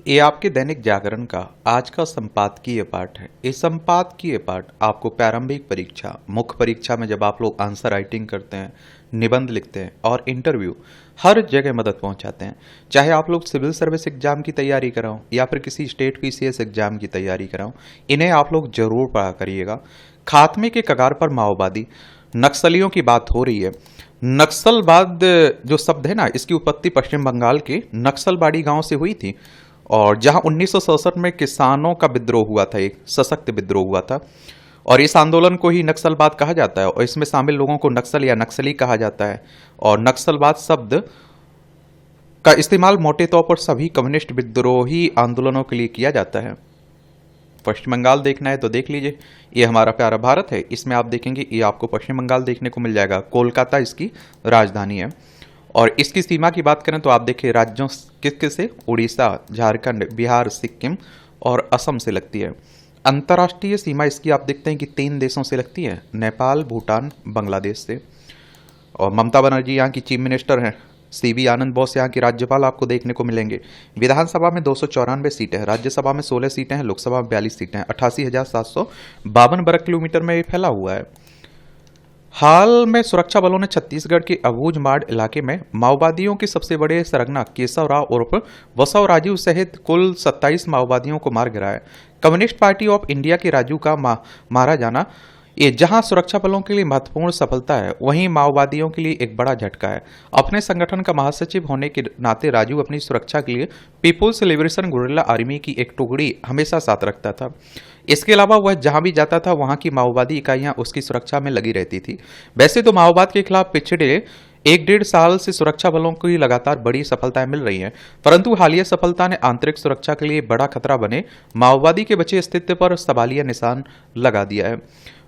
ये आपके दैनिक जागरण का आज का संपादकीय पाठ है। ये संपादकीय पाठ आपको प्रारंभिक परीक्षा, मुख्य परीक्षा में जब आप लोग आंसर राइटिंग करते हैं, निबंध लिखते हैं और इंटरव्यू, हर जगह मदद पहुंचाते हैं। चाहे आप लोग सिविल सर्विस एग्जाम की तैयारी कराओ या फिर किसी स्टेट पीसीएस एग्जाम की तैयारी कराओ, इन्हें आप लोग जरूर पढ़ा करिएगा। खात्मे के कगार पर माओवादी, नक्सलियों की बात हो रही है। नक्सलवाद जो शब्द है ना, इसकी उत्पत्ति पश्चिम बंगाल के नक्सलबाड़ी गांव से हुई थी, और जहां 1967 में किसानों का विद्रोह हुआ था, एक सशक्त विद्रोह हुआ था, और इस आंदोलन को ही नक्सलवाद कहा जाता है और इसमें शामिल लोगों को नक्सल या नक्सली कहा जाता है। और नक्सलवाद शब्द का इस्तेमाल मोटे तौर पर सभी कम्युनिस्ट विद्रोही आंदोलनों के लिए किया जाता है। पश्चिम बंगाल देखना है तो देख लीजिए, ये हमारा प्यारा भारत है, इसमें आप देखेंगे ये आपको पश्चिम बंगाल देखने को मिल जाएगा। कोलकाता इसकी राजधानी है। और इसकी सीमा की बात करें तो आप देखिए राज्यों किस से, उड़ीसा, झारखंड, बिहार, सिक्किम और असम से लगती है। अंतर्राष्ट्रीय सीमा इसकी आप देखते हैं कि 3 देशों से लगती है, नेपाल, भूटान, बांग्लादेश से। और ममता बनर्जी यहाँ की चीफ मिनिस्टर हैं। सीवी आनंद बोस यहाँ के राज्यपाल आपको देखने को मिलेंगे। विधानसभा में 294 सीटें हैं, राज्यसभा में 16 सीटें हैं, लोकसभा में 42 सीटें हैं। 88,752 वर्ग किलोमीटर में ये फैला हुआ है। हाल में सुरक्षा बलों ने छत्तीसगढ़ के अबूझमाड़ इलाके में माओवादियों के सबसे बड़े सरगना केशव राव उर्फ बसव राजू सहित कुल 27 माओवादियों को मार गिराया। कम्युनिस्ट पार्टी ऑफ इंडिया के राजू का मारा जाना ये जहां सुरक्षा बलों के लिए महत्वपूर्ण सफलता है, वहीं माओवादियों के लिए एक बड़ा झटका है। अपने संगठन का महासचिव होने के नाते राजू अपनी सुरक्षा के लिए पीपुल्स लिबरेशन गुरिल्ला आर्मी की एक टुकड़ी हमेशा साथ रखता था। इसके अलावा वह जहां भी जाता था वहां की माओवादी इकाइयां उसकी सुरक्षा में लगी रहती थी। वैसे तो माओवाद के खिलाफ पिछड़े 1-1.5 साल से सुरक्षा बलों को ही लगातार बड़ी सफलताएं मिल रही हैं, परंतु हालिया सफलता ने आंतरिक सुरक्षा के लिए बड़ा खतरा बने माओवादी के बचे अस्तित्व पर सवालिया निशान लगा दिया है।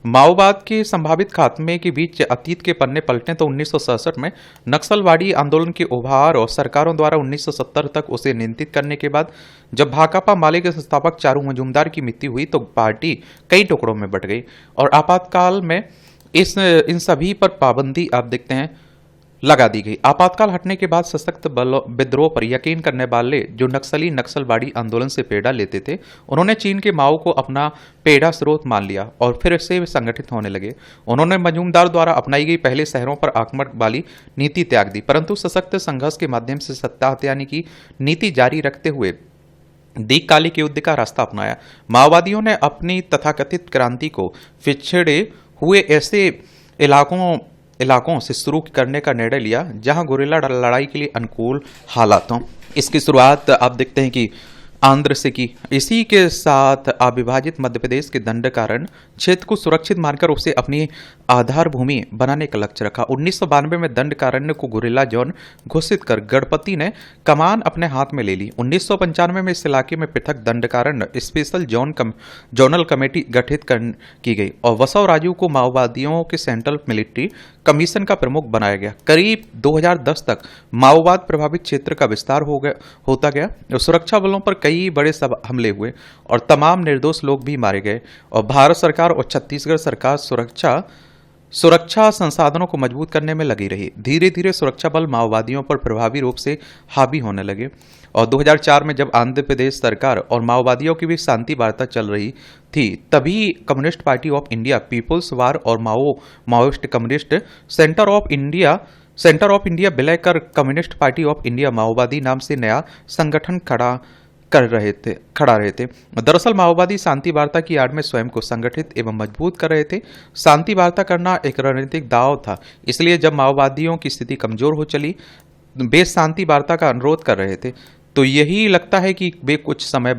माओवाद के संभावित खात्मे के बीच अतीत के पन्ने पलटें तो 1967 में नक्सलवाड़ी आंदोलन के उभार और सरकारों द्वारा 1970 तक उसे नियंत्रित करने के बाद जब भाकपा माले के संस्थापक चारू मजूमदार की मृत्यु हुई तो पार्टी कई टुकड़ों में बंट गई और आपातकाल में इन सभी पर पाबंदी आप देखते हैं लगा दी गई। आपातकाल हटने के बाद सशक्त विद्रोह पर यकीन करने वाले जो नक्सलवाड़ी आंदोलन से पेड़ा लेते थे, उन्होंने चीन के माओ को अपना पेड़ा स्रोत मान लिया और फिर से संगठित होने लगे। उन्होंने मजूमदार द्वारा अपनाई गई पहले शहरों पर आक्रमण वाली नीति त्याग दी, परंतु सशक्त संघर्ष के माध्यम से सत्ता हथियाने की नीति जारी रखते हुए दीर्घकालिक युद्ध का रास्ता अपनाया। माओवादियों ने अपनी तथाकथित क्रांति को पिछड़े हुए ऐसे इलाकों से शुरू करने का निर्णय लिया जहां गुरिल्ला लड़ाई के लिए अनुकूल हालात हों। इसकी शुरुआत आप देखते हैं कि आंध्र से की। इसी के साथ अविभाजित मध्य प्रदेश के दंडकारण्य क्षेत्र को सुरक्षित मानकर उसे अपनी आधार भूमि बनाने का लक्ष्य रखा। 1992 में दंडकारण्य को गुरिल्ला जोन घोषित कर गणपति ने कमान अपने हाथ में ले ली। 1995 में इस इलाके में पृथक दंडकारण्य स्पेशल जोनल कमेटी गठित की गई और बसव राजू को माओवादियों के सेंट्रल मिलिट्री कमीशन का प्रमुख बनाया गया। करीब 2010 तक माओवाद प्रभावित क्षेत्र का विस्तार होता गया। सुरक्षा बलों पर कई बड़े हमले हुए और तमाम निर्दोष लोग भी मारे गए और भारत सरकार और छत्तीसगढ़ सरकार सुरक्षा संसाधनों को मजबूत करने में लगी रही। धीरे धीरे सुरक्षा बल माओवादियों पर प्रभावी रूप से हावी होने लगे और 2004 में जब आंध्र प्रदेश सरकार और माओवादियों की भी शांति वार्ता चल रही थी, तभी Communist Party of India, People's War और Maoist Communist Centre of India विलय कर कम्युनिस्ट पार्टी ऑफ इंडिया माओवादी नाम से नया संगठन खड़ा रहे थे। दरअसल माओवादी शांति वार्ता की आड़ में स्वयं को संगठित एवं मजबूत कर रहे थे। शांति वार्ता करना एक रणनीतिक दांव था, इसलिए जब माओवादियों की स्थिति कमजोर हो चली, वे शांति वार्ता का अनुरोध कर रहे थे, तो यही लगता है कि वे कुछ समय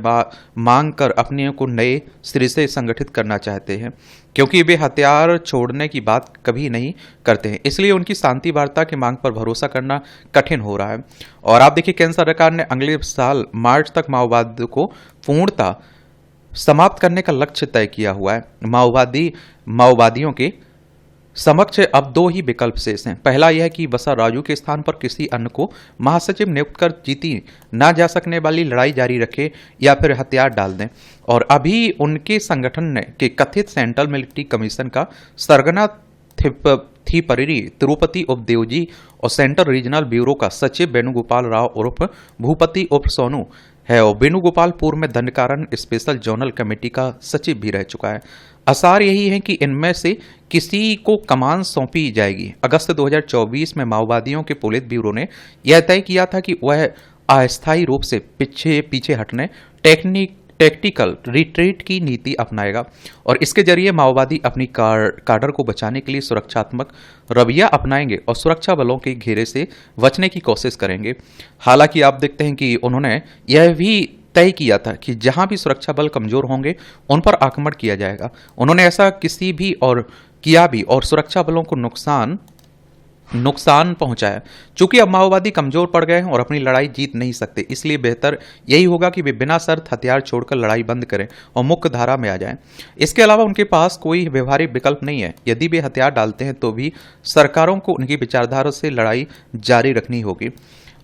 मांग कर अपने को नए सिरे से संगठित करना चाहते हैं, क्योंकि वे हथियार छोड़ने की बात कभी नहीं करते हैं। इसलिए उनकी शांति वार्ता की मांग पर भरोसा करना कठिन हो रहा है। और आप देखिए केंद्र सरकार ने अगले साल मार्च तक माओवाद को पूर्णतः समाप्त करने का लक्ष्य तय किया हुआ है। माओवादियों के समक्ष अब 2 ही विकल्प शेष हैं। पहला यह कि बसव राजू के स्थान पर किसी अन्य को महासचिव नियुक्त कर जीती ना जा सकने वाली लड़ाई जारी रखे या फिर हथियार डाल दें। और अभी उनके संगठन के कथित सेंट्रल मिलिट्री कमीशन का सरगना थिपरिरी तिरुपति उप देवजी और सेंट्रल रीजनल ब्यूरो का सचिव वेणुगोपाल राव उर्फ भूपति उर्फ सोनू है और वेणुगोपाल पूर्व में दंडकारण स्पेशल जोनल कमेटी का सचिव भी रह चुका है। आसार यही है कि इनमें से किसी को कमान सौंपी जाएगी। अगस्त 2024 में माओवादियों के पोलित ब्यूरो ने यह तय किया था कि वह अस्थायी रूप से पीछे हटने टैक्टिकल रिट्रीट की नीति अपनाएगा और इसके जरिए माओवादी अपनी काडर को बचाने के लिए सुरक्षात्मक रवैया अपनाएंगे और सुरक्षा बलों के घेरे से बचने की कोशिश करेंगे। हालांकि आप देखते हैं कि उन्होंने यह भी तय किया था कि जहां भी सुरक्षा बल कमजोर होंगे उन पर आक्रमण किया जाएगा। उन्होंने ऐसा किसी भी और किया भी और सुरक्षा बलों को नुकसान पहुंचाया। चूंकि अब माओवादी कमजोर पड़ गए हैं और अपनी लड़ाई जीत नहीं सकते, इसलिए बेहतर यही होगा कि वे बिना शर्त हथियार छोड़कर लड़ाई बंद करें और मुख्य धारा में आ जाएं। इसके अलावा उनके पास कोई व्यवहारिक विकल्प नहीं है। यदि वे हथियार डालते हैं तो भी सरकारों को उनकी विचारधारा से लड़ाई जारी रखनी होगी।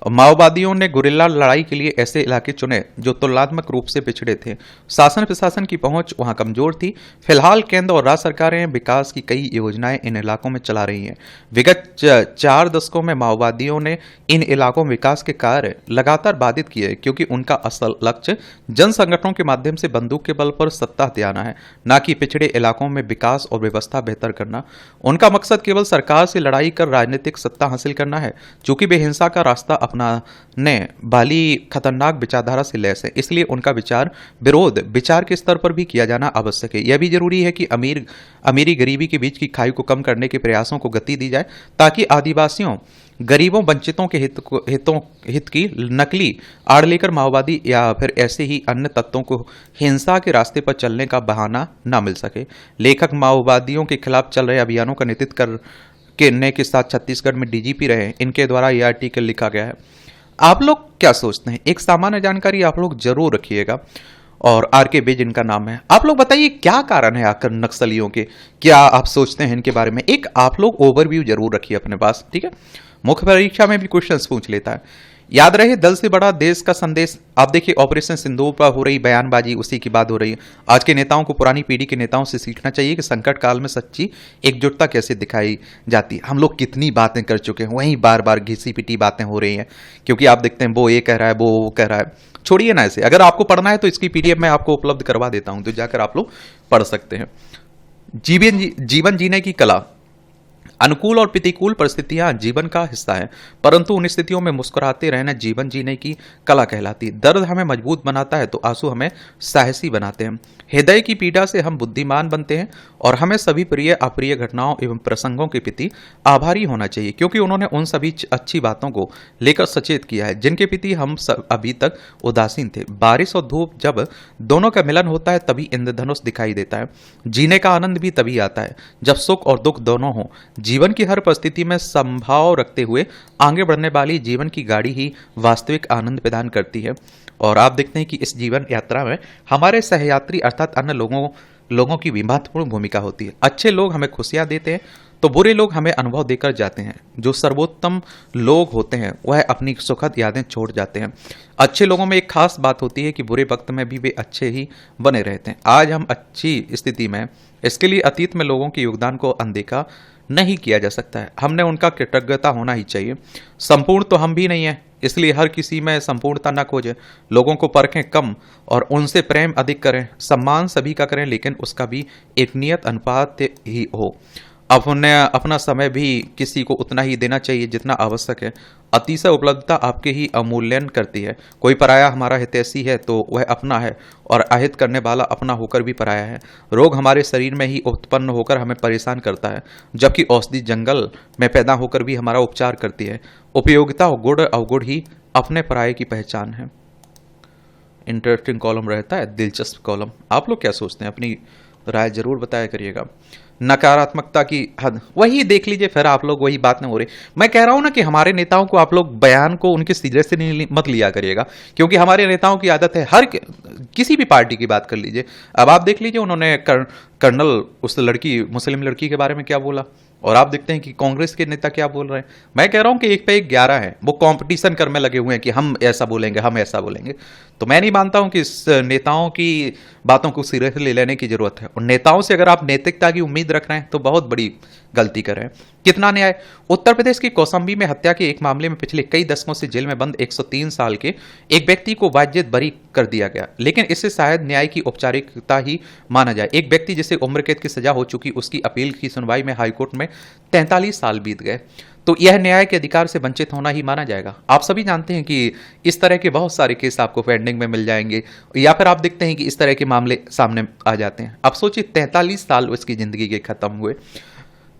माओवादियों ने गुरिल्ला लड़ाई के लिए ऐसे इलाके चुने जो तुलनात्मक रूप से पिछड़े थे। शासन प्रशासन की पहुंच वहां कमजोर थी। फिलहाल केंद्र और राज्य सरकारें विकास की कई योजनाएं इन इलाकों में चला रही हैं। विगत 4 दशकों में माओवादियों ने इन इलाकों में विकास के कार्य लगातार बाधित किए क्योंकि उनका असल लक्ष्य जन संगठनों के माध्यम से बंदूक के बल पर सत्ता हथियाना है, न कि पिछड़े इलाकों में विकास और व्यवस्था बेहतर करना। उनका मकसद केवल सरकार से लड़ाई कर राजनीतिक सत्ता हासिल करना है। चूंकि वे हिंसा का रास्ता अपनाने वाली खतरनाक विचारधारा से लैस है, इसलिए उनका विरोध विचार के स्तर पर भी किया जाना आवश्यक है। यह भी जरूरी है कि अमीरी गरीबी के बीच की खाई को कम करने के प्रयासों को गति दी जाए ताकि आदिवासियों, गरीबों, वंचितों के हित की नकली आड़ लेकर माओवादी या फिर ऐसे ही अन्य तत्वों को हिंसा के रास्ते पर चलने का बहाना न मिल सके। लेखक माओवादियों के खिलाफ चल रहे अभियानों का नेतृत्व करने के साथ छत्तीसगढ़ में डीजीपी रहे। इनके द्वारा यह आर्टिकल लिखा गया है। आप लोग क्या सोचते हैं? एक सामान्य जानकारी आप लोग जरूर रखिएगा। और आर.के. बेज इनका नाम है। आप लोग बताइए क्या कारण है आखिर नक्सलियों के, क्या आप सोचते हैं इनके बारे में? एक आप लोग ओवरव्यू जरूर रखिए अपने पास, ठीक है। मुख्य परीक्षा में भी क्वेश्चंस पूछ लेता है। याद रहे, दल से बड़ा देश का संदेश। आप देखिए, ऑपरेशन सिंदूर पर हो रही बयानबाजी, उसी की बात हो रही है। आज के नेताओं को पुरानी पीढ़ी के नेताओं से सीखना चाहिए कि संकट काल में सच्ची एकजुटता कैसे दिखाई जाती है। हम लोग कितनी बातें कर चुके हैं, वहीं बार बार घिसी पिटी बातें हो रही हैं, क्योंकि आप देखते हैं वो ये कह रहा है, वो कह रहा है। छोड़िए ना इसे। अगर आपको पढ़ना है तो इसकी पीडीएफ मैं आपको उपलब्ध करवा देता हूं, तो जाकर आप लोग पढ़ सकते हैं। जीवन जीने की कला। अनुकूल और प्रतिकूल परिस्थितियां जीवन का हिस्सा है, परंतु उन स्थितियों में मुस्कुराते रहना जीवन जीने की कला कहलाती है। दर्द हमें मजबूत बनाता है तो आंसू हमें साहसी बनाते हैं। हृदय की पीड़ा से हम बुद्धिमान बनते हैं और हमें सभी प्रिय अप्रिय घटनाओं एवं प्रसंगों के प्रति आभारी होना चाहिए, क्योंकि उन्होंने उन सभी अच्छी बातों को लेकर सचेत किया है जिनके प्रति हम अभी तक उदासीन थे। बारिश और धूप जब दोनों का मिलन होता है तभी इंद्रधनुष दिखाई देता है। जीने का आनंद भी तभी आता है जब सुख और दुख दोनों हो। जीवन की हर परिस्थिति में संभाव रखते हुए आगे बढ़ने वाली जीवन की गाड़ी ही वास्तविक आनंद प्रदान करती है। और आप देखते हैं कि इस जीवन यात्रा में हमारे सहयात्री अर्थात अन्य लोगों की भी महत्वपूर्ण भूमिका होती है। अच्छे लोग हमें खुशियां देते हैं तो बुरे लोग हमें अनुभव देकर जाते हैं। जो सर्वोत्तम लोग होते हैं वह अपनी सुखद यादें छोड़ जाते हैं। अच्छे लोगों में एक खास बात होती है कि बुरे वक्त में भी वे अच्छे ही बने रहते हैं। आज हम अच्छी स्थिति में, इसके लिए अतीत में लोगों के योगदान को अनदेखा नहीं किया जा सकता है। हमने उनका कृतज्ञता होना ही चाहिए। संपूर्ण तो हम भी नहीं है, इसलिए हर किसी में संपूर्णता न खोजें। लोगों को परखें कम और उनसे प्रेम अधिक करें। सम्मान सभी का करें, लेकिन उसका भी एक नियत अनुपात ही हो। अपना समय भी किसी को उतना ही देना चाहिए जितना आवश्यक है। अतिशय उपलब्धता आपके ही अवमूल्यन करती है। कोई पराया हमारा हितैषी है तो वह अपना है, और अहित करने वाला अपना होकर भी पराया है। रोग हमारे शरीर में ही उत्पन्न होकर हमें परेशान करता है, जबकि औषधि जंगल में पैदा होकर भी हमारा उपचार करती है। उपयोगिता और गुण अवगुण ही अपने पराये की पहचान है। इंटरेस्टिंग कॉलम रहता है, दिलचस्प कॉलम। आप लोग क्या सोचते हैं? अपनी राय जरूर बताया करिएगा। नकारात्मकता की हद, वही देख लीजिए, फिर आप लोग वही बात नहीं हो रही। मैं कह रहा हूं ना कि हमारे नेताओं को आप लोग बयान को उनके सिरे से नहीं मत लिया करिएगा, क्योंकि हमारे नेताओं की आदत है हर किसी भी पार्टी की बात कर लीजिए। अब आप देख लीजिए, उन्होंने कर्नल उस लड़की, मुस्लिम लड़की के बारे में क्या बोला, और आप देखते हैं कि कांग्रेस के नेता क्या बोल रहे हैं। मैं कह रहा हूं कि एक पे एक 11 है, वो कंपटीशन करने लगे हुए हैं कि हम ऐसा बोलेंगे, हम ऐसा बोलेंगे। तो मैं नहीं मानता हूं कि इस नेताओं की बातों को सीरियसली लेने की जरूरत है। और नेताओं से अगर आप नैतिकता की उम्मीद रख रहे हैं तो बहुत बड़ी गलती कर रहे हैं। कितना न्याय। उत्तर प्रदेश की कौशाम्बी में हत्या के एक मामले में पिछले कई दशकों से जेल में बंद 103 साल के एक व्यक्ति को बाज्यत बरी कर दिया गया, लेकिन इससे शायद न्याय की औपचारिकता ही माना जाए। एक व्यक्ति जिसे उम्र कैद की सजा हो चुकी, उसकी अपील की सुनवाई में हाईकोर्ट में 43 साल बीत गए, तो यह न्याय के अधिकार से वंचित होना ही माना जाएगा। आप सभी जानते हैं कि इस तरह के बहुत सारे केस आपको पेंडिंग में मिल जाएंगे, या फिर आप देखते हैं कि इस तरह के मामले सामने आ जाते हैं। अब सोचिए 43 साल उसकी जिंदगी के खत्म हुए,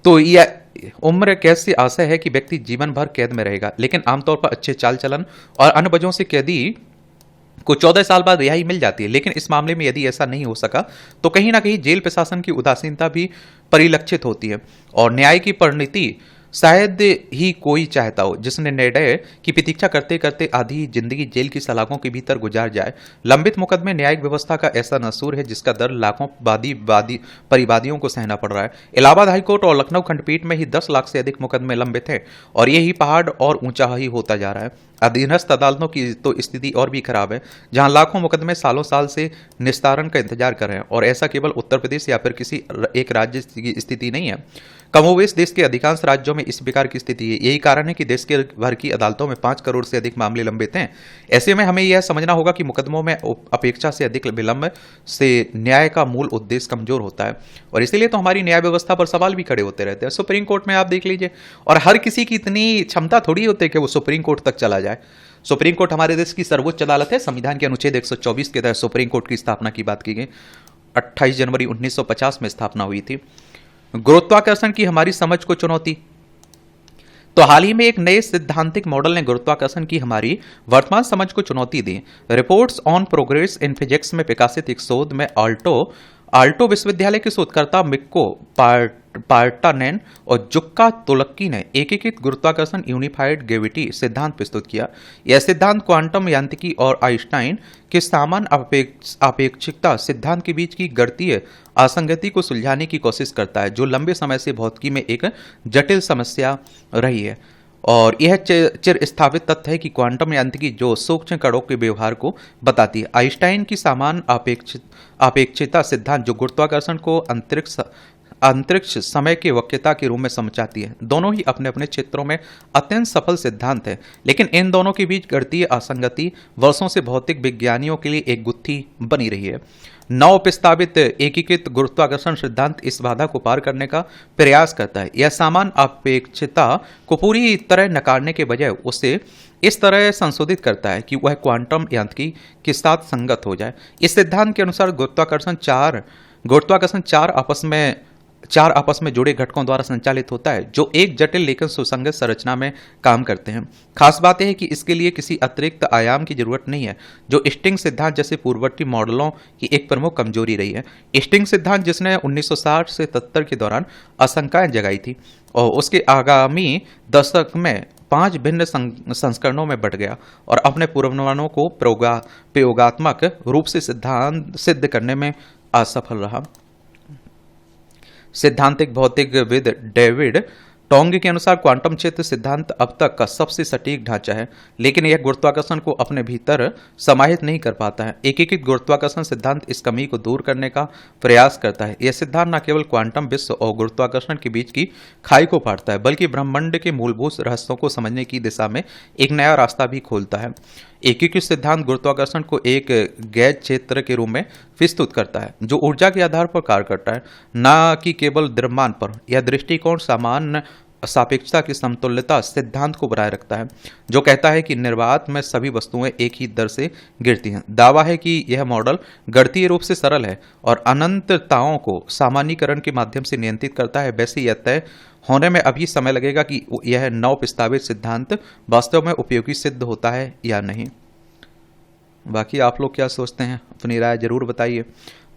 तो यह उम्र कैद से आशय है कि व्यक्ति जीवन भर कैद में रहेगा, लेकिन आमतौर पर अच्छे चाल चलन और अन्य वजहों से कैदी को 14 साल बाद रिहाई मिल जाती है। लेकिन इस मामले में यदि ऐसा नहीं हो सका तो कहीं ना कहीं जेल प्रशासन की उदासीनता भी परिलक्षित होती है, और न्याय की परिणति शायद ही कोई चाहता हो जिसने निर्णय की प्रतीक्षा करते करते आधी जिंदगी जेल की सलाखों के भीतर गुजार जाए। लंबित मुकदमे न्यायिक व्यवस्था का ऐसा नसूर है जिसका दर लाखों परिवादियों को सहना पड़ रहा है। इलाहाबाद हाईकोर्ट और लखनऊ खंडपीठ में ही 10 लाख से अधिक मुकदमे लंबित हैं, और यही पहाड़ और ऊंचा ही होता जा रहा है। अधीनस्थ अदालतों की तो स्थिति और भी खराब है, जहां लाखों मुकदमे सालों साल से निस्तारण का इंतजार कर रहे हैं। और ऐसा केवल उत्तर प्रदेश या फिर किसी एक राज्य की स्थिति नहीं है, कमोवेश देश के अधिकांश राज्यों में इस प्रकार की स्थिति है। यही कारण है कि देश के भर की अदालतों में 5 करोड़ से अधिक मामले लंबित हैं। ऐसे में हमें यह समझना होगा कि मुकदमों में अपेक्षा से अधिक विलंब से न्याय का मूल उद्देश्य कमजोर होता है, और इसीलिए तो हमारी न्याय व्यवस्था पर सवाल भी खड़े होते रहते हैं। सुप्रीम कोर्ट में आप देख लीजिए, और हर किसी की इतनी क्षमता थोड़ी होती है कि वो सुप्रीम कोर्ट तक चला जाए। सुप्रीम कोर्ट हमारे देश की सर्वोच्च अदालत है। संविधान के अनुच्छेद 124 के तहत सुप्रीम कोर्ट की स्थापना की बात की गई। 28 जनवरी 1950 में स्थापना हुई थी। गुरुत्वाकर्षण की हमारी समझ को चुनौती। तो हाल ही में एक नए सिद्धांतिक मॉडल ने गुरुत्वाकर्षण की हमारी वर्तमान समझ को चुनौती दी। Reports on Progress in Physics में प्रकाशित एक शोध में आल्टो विश्वविद्यालय के शोधकर्ता मिक्को पार्टानेन और जुक्का तोलक्की ने एकीकृत गुरुत्वाकर्षण यूनिफाइड ग्रेविटी सिद्धांत प्रस्तुत किया। यह सिद्धांत क्वांटम यांत्रिकी और आइंस्टाइन के सामान्य आपेक्षिकता सिद्धांत के बीच की गणितीय असंगति को सुलझाने की कोशिश करता है, जो लंबे समय से भौतिकी में एक जटिल समस्या रही है। और यह चिर स्थापित तथ्य है कि क्वांटम यांत्रिकी जो सूक्ष्म कणों के व्यवहार को बताती है, आइंस्टाइन की समान अपेक्षिता सिद्धांत जो गुरुत्वाकर्षण को अंतरिक्ष समय के वक्यता के रूप में समझाती है। दोनों ही अपने अपने क्षेत्रों में अत्यंत सफल सिद्धांत है, लेकिन इन दोनों के बीच गणितीय असंगति वर्षों से भौतिक विज्ञानियों के लिए एक गुत्थी बनी रही है। नव प्रस्तावित एकीकृत गुरुत्वाकर्षण सिद्धांत इस बाधा को पार करने का प्रयास करता है। यह समान अपेक्षिता को पूरी तरह नकारने के बजाय उसे इस तरह संशोधित करता है कि वह क्वांटम यांत्रिकी के साथ संगत हो जाए। इस सिद्धांत के अनुसार गुरुत्वाकर्षण चार आपस में जुड़े घटकों द्वारा संचालित होता है, जो एक जटिल लेकिन सुसंगत संरचना में काम करते हैं। खास बात यह है कि इसके लिए किसी अतिरिक्त आयाम की जरूरत नहीं है, जो स्टिंग सिद्धांत जैसे पूर्ववर्ती मॉडलों की एक प्रमुख कमजोरी रही है। स्टिंग सिद्धांत जिसने 1960 से 73 के दौरान आशंकाएं जगाई थी, और उसके आगामी दशक में 5 भिन्न संस्करणों में बट गया और अपने पूर्वानुमानों को प्रयोगात्मक रूप से सिद्ध करने में असफल रहा। सैद्धांतिक भौतिकविद डेविड टोंग के अनुसार क्वांटम क्षेत्र सिद्धांत अब तक का सबसे सटीक ढांचा है, लेकिन यह गुरुत्वाकर्षण को अपने भीतर समाहित नहीं कर पाता है। एकीकृत गुरुत्वाकर्षण सिद्धांत इस कमी को दूर करने का प्रयास करता है। यह सिद्धांत न केवल क्वांटम विश्व और गुरुत्वाकर्षण के बीच की खाई को फाड़ता है, बल्कि ब्रह्मांड के मूलभूत रहस्यों को समझने की दिशा में एक नया रास्ता भी खोलता है। एकीकृत सिद्धांत गुरुत्वाकर्षण को एक गैर क्षेत्र के रूप में प्रस्तुत करता है, जो ऊर्जा के आधार पर कार्य करता है, न कि केवल द्रव्यमान पर। यह दृष्टिकोण सामान्य सापेक्षता की समतुल्यता सिद्धांत को बनाए रखता है, जो कहता है कि निर्वात में सभी वस्तुएं एक ही दर से गिरती हैं। दावा है कि यह मॉडल गणितीय रूप से सरल है और अनंतताओं को सामान्यीकरण के माध्यम से नियंत्रित करता है। वैसे यह तय होने में अभी समय लगेगा कि यह नव प्रस्तावित सिद्धांत वास्तव में उपयोगी सिद्ध होता है या नहीं। बाकी आप लोग क्या सोचते हैं, अपनी राय जरूर बताइए।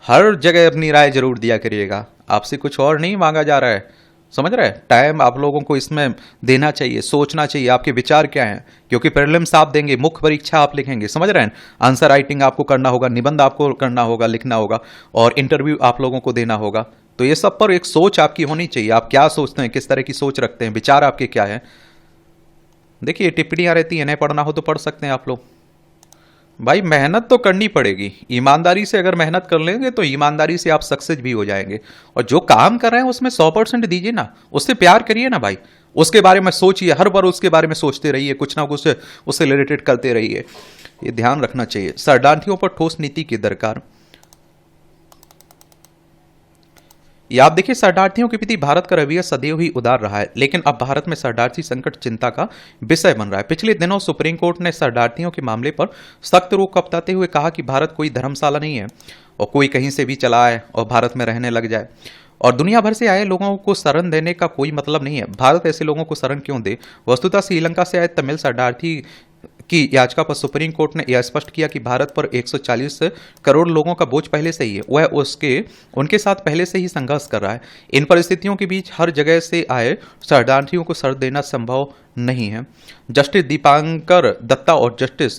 हर जगह अपनी राय जरूर दिया करिएगा, आपसे कुछ और नहीं मांगा जा रहा है, समझ रहे हैं। टाइम आप लोगों को इसमें देना चाहिए, सोचना चाहिए आपके विचार क्या हैं, क्योंकि प्रीलिम्स आप देंगे, मुख्य परीक्षा आप लिखेंगे, समझ रहे हैं। आंसर राइटिंग आपको करना होगा, निबंध आपको करना होगा, लिखना होगा, और इंटरव्यू आप लोगों को देना होगा। तो ये सब पर एक सोच आपकी होनी चाहिए। आप क्या सोचते हैं, किस तरह की सोच रखते हैं, विचार आपके क्या है। देखिए टिप्पणियां रहती है, नहीं पढ़ना हो तो पढ़ सकते हैं आप लोग। भाई मेहनत तो करनी पड़ेगी, ईमानदारी से अगर मेहनत कर लेंगे तो ईमानदारी से आप सक्सेस भी हो जाएंगे। और जो काम कर रहे हैं उसमें 100% दीजिए ना, उससे प्यार करिए ना भाई, उसके बारे में सोचिए, हर बार उसके बारे में सोचते रहिए, कुछ ना कुछ उससे रिलेटेड करते रहिए। ये ध्यान रखना चाहिए। शरणार्थियों पर ठोस नीति की दरकार। ये आप देखिए, शरणार्थियों के प्रति भारत का रवैया सदैव ही उदार रहा है, लेकिन अब भारत में शरणार्थी संकट चिंता का विषय बन रहा है। पिछले दिनों सुप्रीम कोर्ट ने शरणार्थियों के मामले पर सख्त रुख अपनाते हुए कहा कि भारत कोई धर्मशाला नहीं है और कोई कहीं से भी चला आए और भारत में रहने लग जाए। और दुनिया भर से आए लोगों को शरण देने का कोई मतलब नहीं है। भारत ऐसे लोगों को शरण क्यों दे। वस्तुतः श्रीलंका से आए तमिल शरणार्थी की याचिका पर सुप्रीम कोर्ट ने यह स्पष्ट किया कि भारत पर 140 करोड़ लोगों का बोझ पहले से ही है, वह उनके साथ पहले से ही संघर्ष कर रहा है। इन परिस्थितियों के बीच हर जगह से आए शरणार्थियों को शरण देना संभव नहीं है। जस्टिस दीपांकर दत्ता और जस्टिस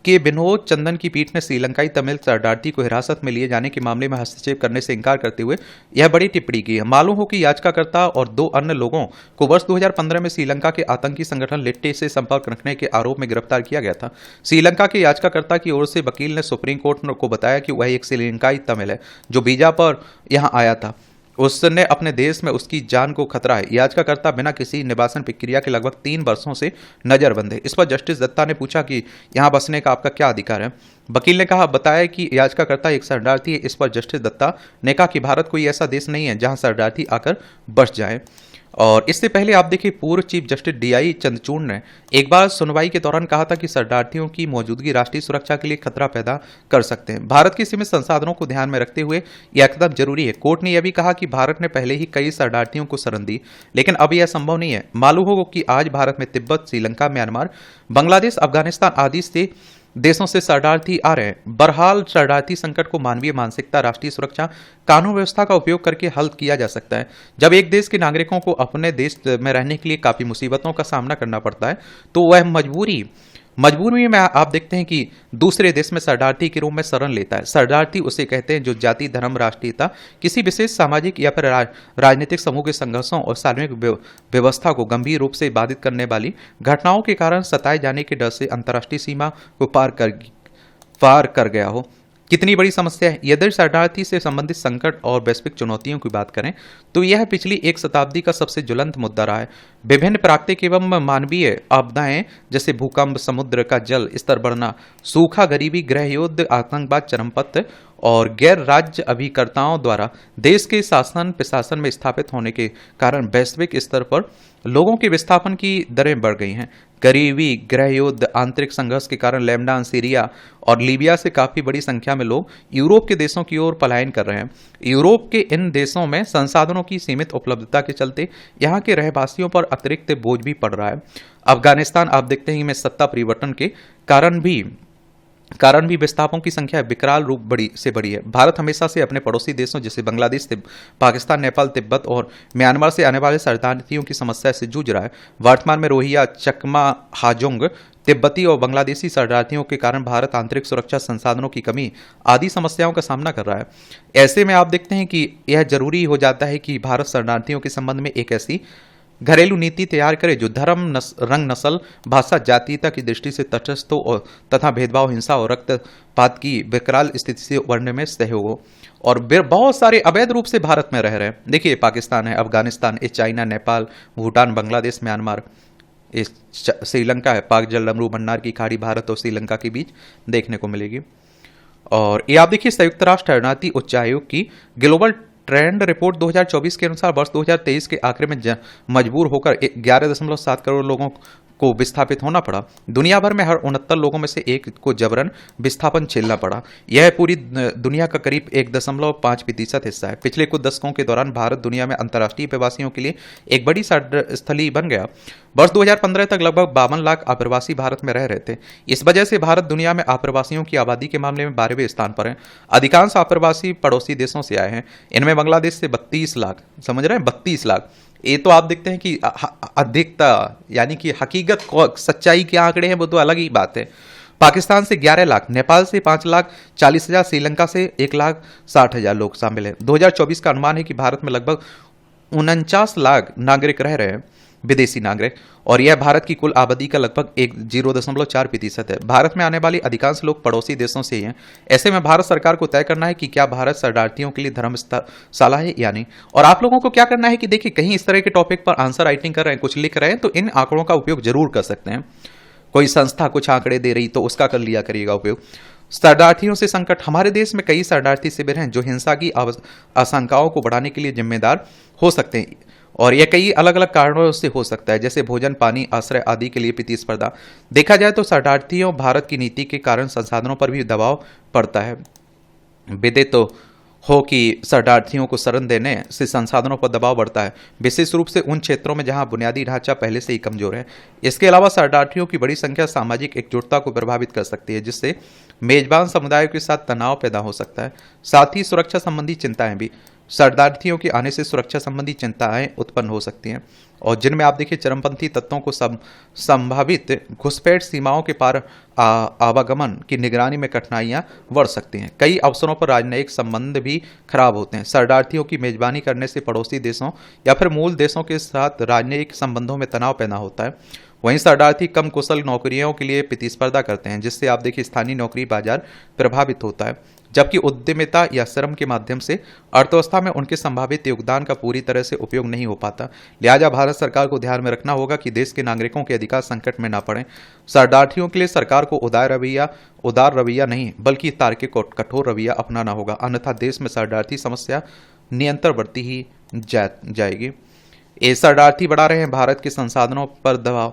के विनोद चंदन की पीठ ने श्रीलंकाई तमिल शरणार्थी को हिरासत में लिए जाने के मामले में हस्तक्षेप करने से इंकार करते हुए यह बड़ी टिप्पणी की है। मालूम हो कि याचिकाकर्ता और 2 अन्य लोगों को वर्ष 2015 में श्रीलंका के आतंकी संगठन लिट्टे से संपर्क रखने के आरोप में गिरफ्तार किया गया था। श्रीलंका के याचिकाकर्ता की ओर से वकील ने सुप्रीम कोर्ट को बताया कि वह एक श्रीलंकाई तमिल है जो वीजा पर यहां आया था। उसने अपने देश में उसकी जान को खतरा है। याचिकाकर्ता बिना किसी निवासन प्रक्रिया के लगभग 3 वर्षों से नजरबंद है। इस पर जस्टिस दत्ता ने पूछा कि यहां बसने का आपका क्या अधिकार है। वकील ने कहा, बताया कि याचिकाकर्ता एक शरणार्थी है। इस पर जस्टिस दत्ता ने कहा कि भारत कोई ऐसा देश नहीं है जहां शरणार्थी आकर बस जाए। और इससे पहले आप देखिए, पूर्व चीफ जस्टिस डीआई चंद्रचूड़ ने एक बार सुनवाई के दौरान कहा था कि शरणार्थियों की मौजूदगी राष्ट्रीय सुरक्षा के लिए खतरा पैदा कर सकते हैं। भारत के सीमित संसाधनों को ध्यान में रखते हुए यह कदम जरूरी है। कोर्ट ने यह भी कहा कि भारत ने पहले ही कई शरणार्थियों को शरण दी, लेकिन अब यह संभव नहीं है। मालूम हो कि आज भारत में तिब्बत, श्रीलंका, म्यांमार, बांग्लादेश, अफगानिस्तान आदि से देशों से शरणार्थी आ रहे हैं। बहरहाल शरणार्थी संकट को मानवीय मानसिकता, राष्ट्रीय सुरक्षा, कानून व्यवस्था का उपयोग करके हल किया जा सकता है। जब एक देश के नागरिकों को अपने देश में रहने के लिए काफी मुसीबतों का सामना करना पड़ता है तो वह मजबूरी में आप देखते हैं कि दूसरे देश में शरणार्थी के रूप में शरण लेता है। शरणार्थी उसे कहते हैं जो जाति, धर्म, राष्ट्रीयता, किसी विशेष सामाजिक या फिर राजनीतिक समूह के संघर्षों और सार्वजनिक व्यवस्था को गंभीर रूप से बाधित करने वाली घटनाओं के कारण सताए जाने के डर से अंतर्राष्ट्रीय सीमा को पार कर गया हो। कितनी बड़ी समस्या है। यदि शरणार्थी से संबंधित संकट और वैश्विक चुनौतियों की बात करें तो यह पिछली 1 शताब्दी का सबसे ज्वलंत मुद्दा रहा है। विभिन्न प्राकृतिक एवं मानवीय आपदाएं जैसे भूकंप, समुद्र का जल स्तर बढ़ना, सूखा, गरीबी, गृह युद्ध, आतंकवाद, चरमपंथ और गैर राज्य अभिकर्ताओं द्वारा देश के शासन प्रशासन में स्थापित होने के कारण वैश्विक स्तर पर लोगों के विस्थापन की दरें बढ़ गई हैं। गरीबी, गृह युद्ध, आंतरिक संघर्ष के कारण लेबनान, सीरिया और लीबिया से काफी बड़ी संख्या में लोग यूरोप के देशों की ओर पलायन कर रहे हैं। यूरोप के इन देशों में संसाधनों की सीमित उपलब्धता के चलते यहाँ के रहवासियों पर अतिरिक्त बोझ भी पड़ रहा है। अफगानिस्तान आप देखते हैं में सत्ता परिवर्तन के कारण भी विस्थापों की संख्या विकराल रूप बड़ी है। भारत हमेशा से अपने पड़ोसी देशों जैसे बांग्लादेश, पाकिस्तान, नेपाल, तिब्बत और म्यांमार से आने वाले शरणार्थियों की समस्या से जूझ रहा है। वर्तमान में रोहिंग्या, चकमा, हाजोंग, तिब्बती और बांग्लादेशी शरणार्थियों के कारण भारत आंतरिक सुरक्षा, संसाधनों की कमी आदि समस्याओं का सामना कर रहा है। ऐसे में आप देखते हैं कि यह जरूरी हो जाता है कि भारत शरणार्थियों के संबंध में एक ऐसी घरेलू नीति तैयार करे जो धर्म, रंग, नस्ल, भाषा, जातीयता की दृष्टि से तटस्थ हो तथा भेदभाव, हिंसा और रक्तपात की विकराल स्थिति से उबरने में सहयोग हो। और बहुत सारे अवैध रूप से भारत में रह रहे हैं। देखिए, पाकिस्तान है, अफगानिस्तान, चाइना, नेपाल, भूटान, बांग्लादेश, म्यांमार, श्रीलंका है। पाक जल, लमरू, मन्नार की खाड़ी भारत और श्रीलंका के बीच देखने को मिलेगी। और ये आप देखिए, संयुक्त राष्ट्र शरणार्थी उच्चायोग की ग्लोबल ट्रेंड रिपोर्ट 2024 के अनुसार वर्ष 2023 के आखिर में मजबूर होकर 11.7 करोड़ लोगों को विस्थापित होना पड़ा। दुनिया भर में हर 69 लोगों में से एक को जबरन विस्थापन झेलना पड़ा। यह पूरी दुनिया का करीब 1.5% हिस्सा है। पिछले कुछ दशकों के दौरान भारत दुनिया में अंतर्राष्ट्रीय प्रवासियों के लिए एक बड़ी स्थली बन गया। वर्ष 2015 तक लगभग 52 लाख आप्रवासी भारत में रह रहे थे। इस वजह से भारत दुनिया में आप्रवासियों की आबादी के मामले में 12वें स्थान पर है। अधिकांश आप्रवासी पड़ोसी देशों से आए हैं। इनमें बांग्लादेश से 32 लाख, समझ रहे हैं, 32 लाख। ये तो आप देखते हैं कि अधिकता यानी कि हकीकत, सच्चाई के आंकड़े हैं, वो तो अलग ही बात है। पाकिस्तान से 11 लाख, नेपाल से 5,40,000, श्रीलंका से 1,60,000 लोग शामिल हैं। 2024 का अनुमान है कि भारत में लगभग 49 लाख नागरिक रह रहे हैं, विदेशी नागरिक, और यह भारत की कुल आबादी का लगभग 0.4% है। भारत में आने वाली अधिकांश लोग पड़ोसी देशों से ही हैं। ऐसे में भारत सरकार को तय करना है कि क्या भारत शरणार्थियों के लिए धर्मशाला है या नहीं। और आप लोगों को क्या करना है कि देखिए, कहीं इस तरह के टॉपिक पर आंसर राइटिंग कर रहे हैं, कुछ लिख रहे हैं, तो इन आंकड़ों का उपयोग जरूर कर सकते हैं। कोई संस्था कुछ आंकड़े दे रही तो उसका कर लिया करिएगा उपयोग। शरणार्थियों से संकट। हमारे देश में कई शरणार्थी शिविर हैं जो हिंसा की आशंकाओं को बढ़ाने के लिए जिम्मेदार हो सकते हैं, और यह कई अलग अलग कारणों से हो सकता है, जैसे भोजन, पानी, आश्रय आदि के लिए प्रतिस्पर्धा। देखा जाए तो शरणार्थियों भारत की नीति के कारण संसाधनों पर भी दबाव पड़ता है। विदित तो हो कि शरणार्थियों को शरण देने से संसाधनों पर दबाव बढ़ता है, विशेष रूप से उन क्षेत्रों में जहां बुनियादी ढांचा पहले से ही कमजोर है। इसके अलावा शरणार्थियों की बड़ी संख्या सामाजिक एकजुटता को प्रभावित कर सकती है, जिससे मेजबान समुदायों के साथ तनाव पैदा हो सकता है। साथ ही सुरक्षा संबंधी चिंताएं भी, शरणार्थियों के आने से सुरक्षा संबंधी चिंताएं उत्पन्न हो सकती हैं, और जिनमें आप देखिए चरमपंथी तत्वों को संभावित घुसपैठ, सीमाओं के पार आवागमन की निगरानी में कठिनाइयां बढ़ सकती हैं। कई अवसरों पर राजनयिक संबंध भी खराब होते हैं। शरणार्थियों की मेजबानी करने से पड़ोसी देशों या फिर मूल देशों के साथ राजनयिक संबंधों में तनाव पैदा होता है। वहीं शरणार्थी कम कुशल नौकरियों के लिए प्रतिस्पर्धा करते हैं, जिससे आप देखिए स्थानीय नौकरी बाजार प्रभावित होता है, जबकि उद्यमिता या श्रम के माध्यम से अर्थव्यवस्था में उनके संभावित योगदान का पूरी तरह से उपयोग नहीं हो पाता। लिहाजा भारत सरकार को ध्यान में रखना होगा कि देश के नागरिकों के अधिकार संकट में न पड़े। शरणार्थियों के लिए सरकार को उदार रवैया नहीं बल्कि तार्किक और कठोर रवैया अपनाना होगा, अन्यथा देश में शरणार्थी समस्या निरंतर बढ़ती ही जाएगी। ये शरणार्थी बढ़ा रहे हैं भारत के संसाधनों पर दबाव।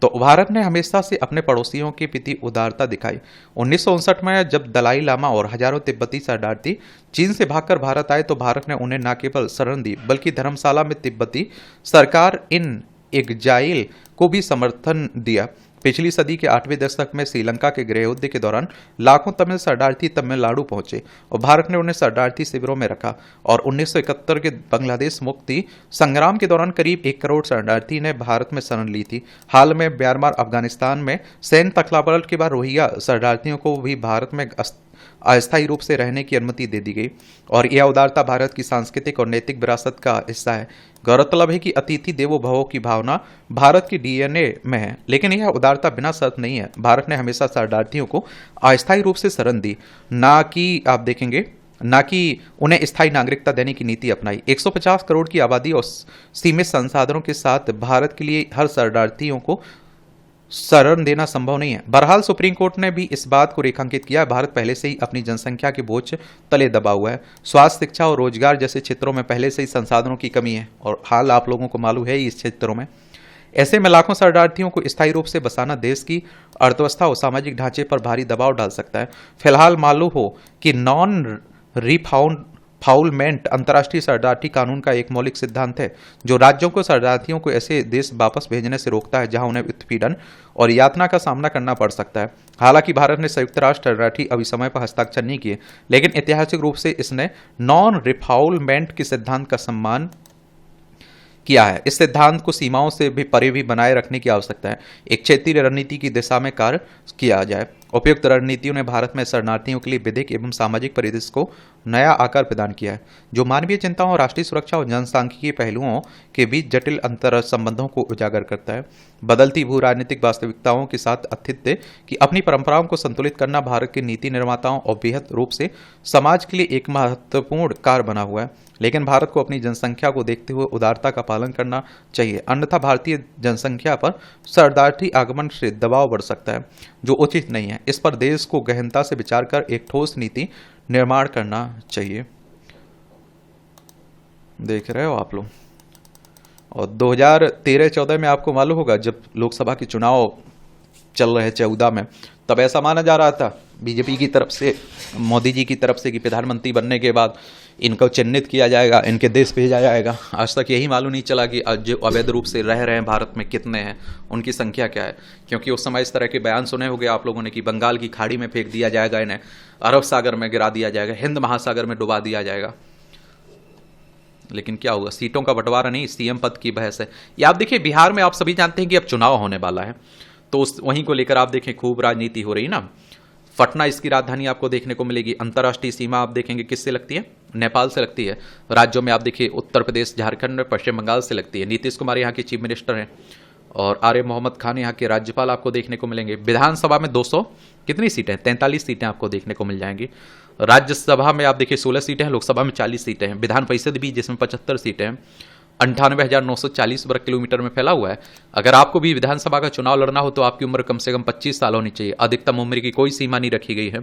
तो भारत ने हमेशा से अपने पड़ोसियों के प्रति उदारता दिखाई। 1959 में जब दलाई लामा और हजारों तिब्बती शरणार्थी चीन से भागकर भारत आए, तो भारत ने उन्हें न केवल शरण दी बल्कि धर्मशाला में तिब्बती सरकार इन एग्जाइल को भी समर्थन दिया। पिछली सदी के 8वें दशक में श्रीलंका के गृह युद्ध के दौरान लाखों तमिल शरणार्थी तमिलनाडु पहुंचे और भारत ने उन्हें शरणार्थी शिविरों में रखा, और 1971 के बांग्लादेश मुक्ति संग्राम के दौरान करीब 1 करोड़ शरणार्थी ने भारत में शरण ली थी। हाल में म्यांमार, अफगानिस्तान में सैन्य तख्तापलट के बाद रोहिंग्या शरणार्थियों को भी भारत में अस्थायी रूप से रहने की अनुमति दे दी गई, और यह उदारता भारत की सांस्कृतिक और नैतिक विरासत का हिस्सा है। गौरतलब है कि अतिथि देवो भव की भावना भारत की डीएनए में है, लेकिन यह उदारता बिना शर्त नहीं है। भारत ने हमेशा शरणार्थियों को अस्थायी रूप से शरण दी, ना कि उन्हें स्थायी नागरिकता देने की नीति अपनाई। 150 करोड़ की आबादी और सीमित संसाधनों के साथ भारत के लिए हर शरणार्थियों को शरण देना संभव नहीं है। बहरहाल सुप्रीम कोर्ट ने भी इस बात को रेखांकित किया, भारत पहले से ही अपनी जनसंख्या के बोझ तले दबा हुआ है। स्वास्थ्य, शिक्षा और रोजगार जैसे क्षेत्रों में पहले से ही संसाधनों की कमी है, और हाल आप लोगों को मालूम है इस क्षेत्रों में। ऐसे में लाखों शरणार्थियों को स्थायी रूप से बसाना देश की अर्थव्यवस्था और सामाजिक ढांचे पर भारी दबाव डाल सकता है। फिलहाल मालूम हो कि नॉन रिफाउलमेंट अंतर्राष्ट्रीय शरणार्थी कानून का एक मौलिक सिद्धांत है, जो राज्यों को शरणार्थियों को ऐसे देश वापस भेजने से रोकता है जहां उन्हें उत्पीड़न और यातना का सामना करना पड़ सकता है। हालांकि भारत ने संयुक्त राष्ट्र शरणार्थी अभी समय पर हस्ताक्षर नहीं किए, लेकिन ऐतिहासिक रूप से इसने नॉन रिफाउलमेंट के सिद्धांत का सम्मान किया है। इस सिद्धांत को सीमाओं से भी परे भी बनाए रखने की आवश्यकता है। एक क्षेत्रीय रणनीति की दिशा में कार्य किया जाए। उपयुक्त रणनीतियों ने भारत में शरणार्थियों के लिए विधिक एवं सामाजिक परिदृश्य को नया आकार प्रदान किया है, जो मानवीय चिंताओं, राष्ट्रीय सुरक्षा और जनसांख्यिकीय पहलुओं के बीच जटिल अंतर संबंधों को उजागर करता है। बदलती भू राजनीतिक वास्तविकताओं के साथ आतिथ्य की अपनी परंपराओं को संतुलित करना भारत के नीति निर्माताओं और बेहद रूप से समाज के लिए एक महत्वपूर्ण कार्य बना हुआ है। लेकिन भारत को अपनी जनसंख्या को देखते हुए उदारता का पालन करना चाहिए, अन्यथा भारतीय जनसंख्या पर शरणार्थी आगमन से दबाव बढ़ सकता है, जो उचित नहीं है। इस पर देश को गहनता से विचार कर एक ठोस नीति निर्माण करना चाहिए। देख रहे हो आप लोग। और 2013-14 में आपको मालूम होगा, जब लोकसभा के चुनाव चल रहे 14 में, तब ऐसा माना जा रहा था बीजेपी की तरफ से, मोदी जी की तरफ से, कि प्रधानमंत्री बनने के बाद इनको चिन्हित किया जाएगा, इनके देश भेजा जाएगा। आज तक यही मालूम नहीं चला कि जो अवैध रूप से रह रहे हैं भारत में कितने हैं, उनकी संख्या क्या है। क्योंकि उस समय इस तरह के बयान सुने होंगे आप लोगों ने कि बंगाल की खाड़ी में फेंक दिया जाएगा, इन्हें अरब सागर में गिरा दिया जाएगा, हिंद महासागर में डुबा दिया जाएगा। लेकिन क्या होगा, सीटों का बंटवारा नहीं, सीएम पद की बहस है। ये आप देखिए, बिहार में आप सभी जानते हैं कि अब चुनाव होने वाला है, तो वहीं को लेकर आप देखें खूब राजनीति हो रही ना। पटना इसकी राजधानी आपको देखने को मिलेगी। अंतर्राष्ट्रीय सीमा आप देखेंगे किससे लगती है? नेपाल से लगती है। राज्यों में आप देखिए उत्तर प्रदेश, झारखंड, पश्चिम बंगाल से लगती है। नीतीश कुमार यहाँ के चीफ मिनिस्टर हैं और आर्य मोहम्मद खान यहाँ के राज्यपाल आपको देखने को मिलेंगे। विधानसभा में 200 कितनी सीटें? 43 सीटें आपको देखने को मिल जाएंगी। राज्यसभा में आप देखिए 16 सीटें हैं, लोकसभा में 40 सीटें हैं, विधान परिषद भी जिसमें 75 सीटें हैं। 98,940 वर्ग किलोमीटर में फैला हुआ है। अगर आपको भी विधानसभा का चुनाव लड़ना हो तो आपकी उम्र कम से कम 25 साल होनी चाहिए। अधिकतम उम्र की कोई सीमा नहीं रखी गई है।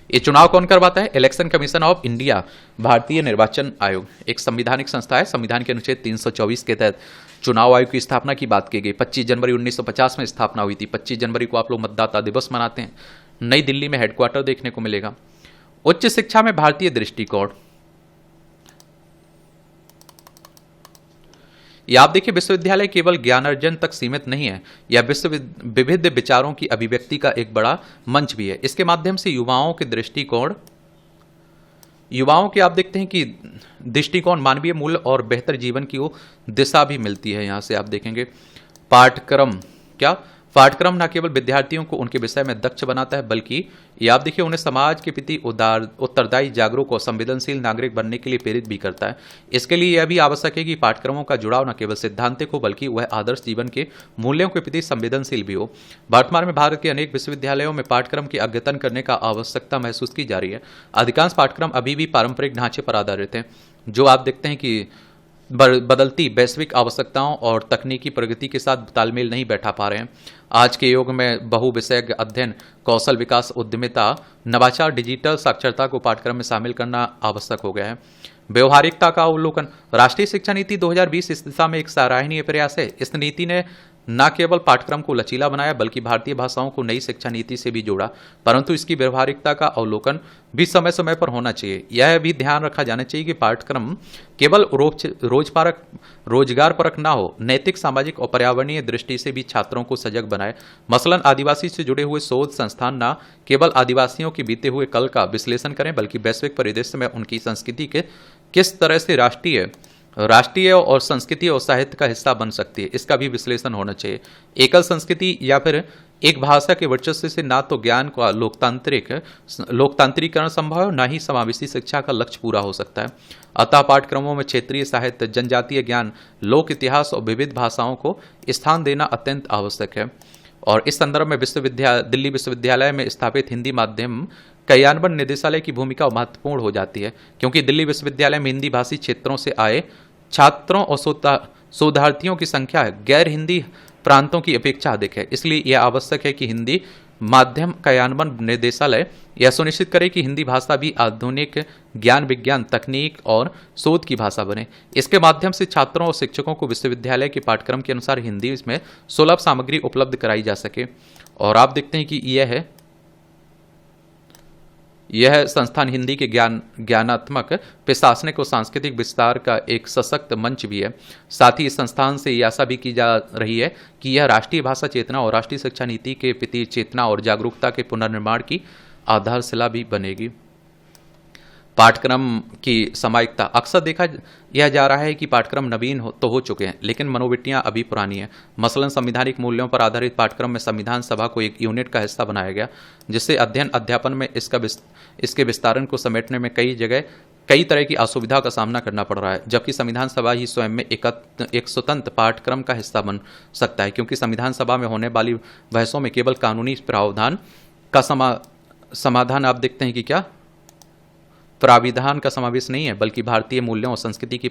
ये चुनाव कौन करवाता है? इलेक्शन कमीशन ऑफ इंडिया, भारतीय निर्वाचन आयोग, एक संवैधानिक संस्था है। संविधान के अनुच्छेद 324 के तहत चुनाव आयोग की स्थापना की बात की गई। 25 जनवरी 1950 में स्थापना हुई थी। 25 जनवरी को आप लोग मतदाता दिवस मनाते हैं। नई दिल्ली में हेडक्वार्टर देखने को मिलेगा। उच्च शिक्षा में भारतीय दृष्टिकोण, या आप देखिए विश्वविद्यालय केवल ज्ञान अर्जन तक सीमित नहीं है, यह विविध विचारों की अभिव्यक्ति का एक बड़ा मंच भी है। इसके माध्यम से युवाओं के दृष्टिकोण, युवाओं के आप देखते हैं कि दृष्टिकोण, मानवीय मूल्य और बेहतर जीवन की वो दिशा भी मिलती है। यहां से आप देखेंगे पाठ्यक्रम, क्या पाठ्यक्रम न केवल विद्यार्थियों को उनके विषय में दक्ष बनाता है, बल्कि ये आप देखिए उन्हें समाज के प्रति उत्तरदायी, जागरूक और संवेदनशील नागरिक बनने के लिए प्रेरित भी करता है। इसके लिए यह भी आवश्यक है कि पाठ्यक्रमों का जुड़ाव न केवल सैद्धांतिक हो, बल्कि वह आदर्श जीवन के मूल्यों के प्रति संवेदनशील भी हो। वर्तमान में भारत के अनेक विश्वविद्यालयों में पाठ्यक्रम की अद्यतन करने का आवश्यकता महसूस की जा रही है। अधिकांश पाठ्यक्रम अभी भी पारंपरिक ढांचे पर आधारित हैं, जो आप देखते हैं कि बदलती वैश्विक आवश्यकताओं और तकनीकी प्रगति के साथ तालमेल नहीं बैठा पा रहे हैं। आज के युग में बहुविषयक अध्ययन, कौशल विकास, उद्यमिता, नवाचार, डिजिटल साक्षरता को पाठ्यक्रम में शामिल करना आवश्यक हो गया है। व्यवहारिकता का अवलोकन, राष्ट्रीय शिक्षा नीति 2020 इस दिशा में एक सराहनीय प्रयास है। इस नीति ने न केवल पाठ्यक्रम को लचीला बनाया, बल्कि भारतीय भाषाओं को नई शिक्षा नीति से भी जोड़ा, परंतु इसकी व्यवहारिकता का अवलोकन भी समय समय पर होना चाहिए। यह भी ध्यान रखा जाना चाहिए कि पाठ्यक्रम केवल रोजगार परक ना हो, नैतिक, सामाजिक और पर्यावरणीय दृष्टि से भी छात्रों को सजग बनाए। मसलन आदिवासी से जुड़े हुए शोध संस्थान न केवल आदिवासियों के बीते हुए कल का विश्लेषण करें, बल्कि वैश्विक परिदृश्य में उनकी संस्कृति के किस तरह से राष्ट्रीय और संस्कृति और साहित्य का हिस्सा बन सकती है, इसका भी विश्लेषण होना चाहिए। एकल संस्कृति या फिर एक भाषा के वर्चस्व से ना तो ज्ञान का लोकतांत्रिकरण संभव है, न ही समावेशी शिक्षा का लक्ष्य पूरा हो सकता है। अतः पाठ्यक्रमों में क्षेत्रीय साहित्य, जनजातीय ज्ञान, लोक इतिहास और विविध भाषाओं को स्थान देना अत्यंत आवश्यक है। और इस संदर्भ में दिल्ली विश्वविद्यालय में स्थापित हिंदी माध्यम क्रियान्वयन निदेशालय की भूमिका महत्वपूर्ण हो जाती है, क्योंकि दिल्ली विश्वविद्यालय में हिंदी भाषी क्षेत्रों से आए छात्रों और शोधार्थियों की संख्या गैर हिंदी प्रांतों की अपेक्षा अधिक है। इसलिए यह आवश्यक है कि हिंदी माध्यम क्रियान्वयन निदेशालय यह सुनिश्चित करे कि हिंदी भाषा भी आधुनिक ज्ञान, विज्ञान, तकनीक और शोध की भाषा बने। इसके माध्यम से छात्रों और शिक्षकों को विश्वविद्यालय के पाठ्यक्रम के अनुसार हिंदी में सुलभ सामग्री उपलब्ध कराई जा सके। और आप देखते हैं कि यह संस्थान हिंदी के ज्ञानात्मक, प्रशासनिक और सांस्कृतिक विस्तार का एक सशक्त मंच भी है। साथ ही इस संस्थान से यह आशा भी की जा रही है कि यह राष्ट्रीय भाषा चेतना और राष्ट्रीय शिक्षा नीति के प्रति चेतना और जागरूकता के पुनर्निर्माण की आधारशिला भी बनेगी। पाठ्यक्रम की सामायिकता, अक्सर देखा यह जा रहा है कि पाठ्यक्रम नवीन तो हो चुके हैं, लेकिन मनोवृत्तियां अभी पुरानी हैं। मसलन संवैधानिक मूल्यों पर आधारित पाठ्यक्रम में संविधान सभा को एक यूनिट का हिस्सा बनाया गया, जिससे अध्ययन अध्यापन में इसके विस्तारण को समेटने में कई तरह की असुविधा का सामना करना पड़ रहा है, जबकि संविधान सभा ही स्वयं में एक स्वतंत्र पाठ्यक्रम का हिस्सा बन सकता है, क्योंकि संविधान सभा में होने वाली बहसों में केवल कानूनी प्रावधान का समाधान आप देखते हैं कि क्या प्राविधान का समावेश नहीं है, बल्कि भारतीय मूल्यों और संस्कृति की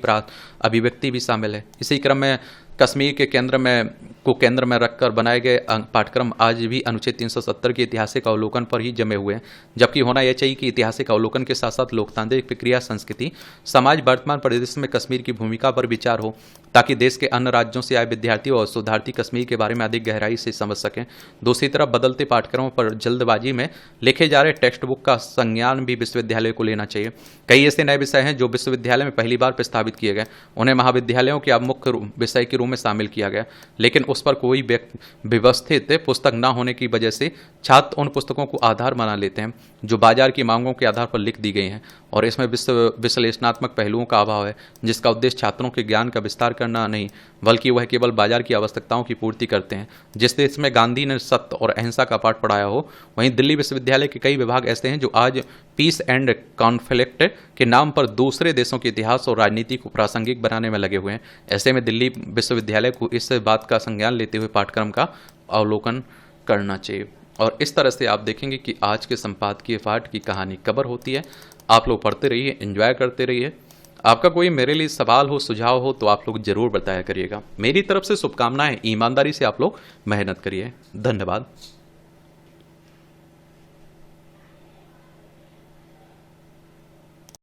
अभिव्यक्ति भी शामिल है। इसी क्रम में कश्मीर के केंद्र में रखकर बनाए गए पाठ्यक्रम आज भी अनुच्छेद 370 के ऐतिहासिक अवलोकन पर ही जमे हुए हैं, जबकि होना यह चाहिए कि ऐतिहासिक अवलोकन के साथ साथ लोकतांत्रिक प्रक्रिया, संस्कृति, समाज, वर्तमान परिदृश्य में कश्मीर की भूमिका पर विचार हो, ताकि देश के अन्य राज्यों से आए विद्यार्थी और शोधार्थी कश्मीर के बारे में अधिक गहराई से समझ सकें। दूसरी तरफ बदलते पाठ्यक्रमों पर जल्दबाजी में लिखे जा रहे टेक्स्ट बुक का संज्ञान भी विश्वविद्यालय को लेना चाहिए। कई ऐसे नए विषय हैं जो विश्वविद्यालय में पहली बार प्रस्तावित किए गए, उन्हें महाविद्यालयों के अब मुख्य विषय के रूप में शामिल किया गया, लेकिन उस पर कोई व्यवस्थित पुस्तक न होने की वजह से छात्र उन पुस्तकों को आधार बना लेते हैं जो बाजार की मांगों के आधार पर लिख दी गई हैं, और इसमें विश्लेषणात्मक पहलुओं का अभाव है, जिसका उद्देश्य छात्रों के ज्ञान का विस्तार करना नहीं, बल्कि वह केवल बाजार की आवश्यकताओं की पूर्ति करते हैं। जिस देश में गांधी ने सत्य और अहिंसा का पाठ पढ़ाया हो, वहीं दिल्ली विश्वविद्यालय के कई विभाग ऐसे हैं जो आज पीस एंड कॉन्फ्लिक्ट के नाम पर दूसरे देशों के इतिहास और राजनीति को प्रासंगिक बनाने में लगे हुए हैं। ऐसे में दिल्ली विश्वविद्यालय को इस बात का संज्ञान लेते हुए पाठ्यक्रम का अवलोकन करना चाहिए। और इस तरह से आप देखेंगे कि आज के संपादकीय पाठ की कहानी कवर होती है। आप लोग पढ़ते रहिए, एंजॉय करते रहिए। आपका कोई मेरे लिए सवाल हो, सुझाव हो तो आप लोग जरूर बताया करिएगा। मेरी तरफ से शुभकामनाएं, ईमानदारी से आप लोग मेहनत करिए। धन्यवाद।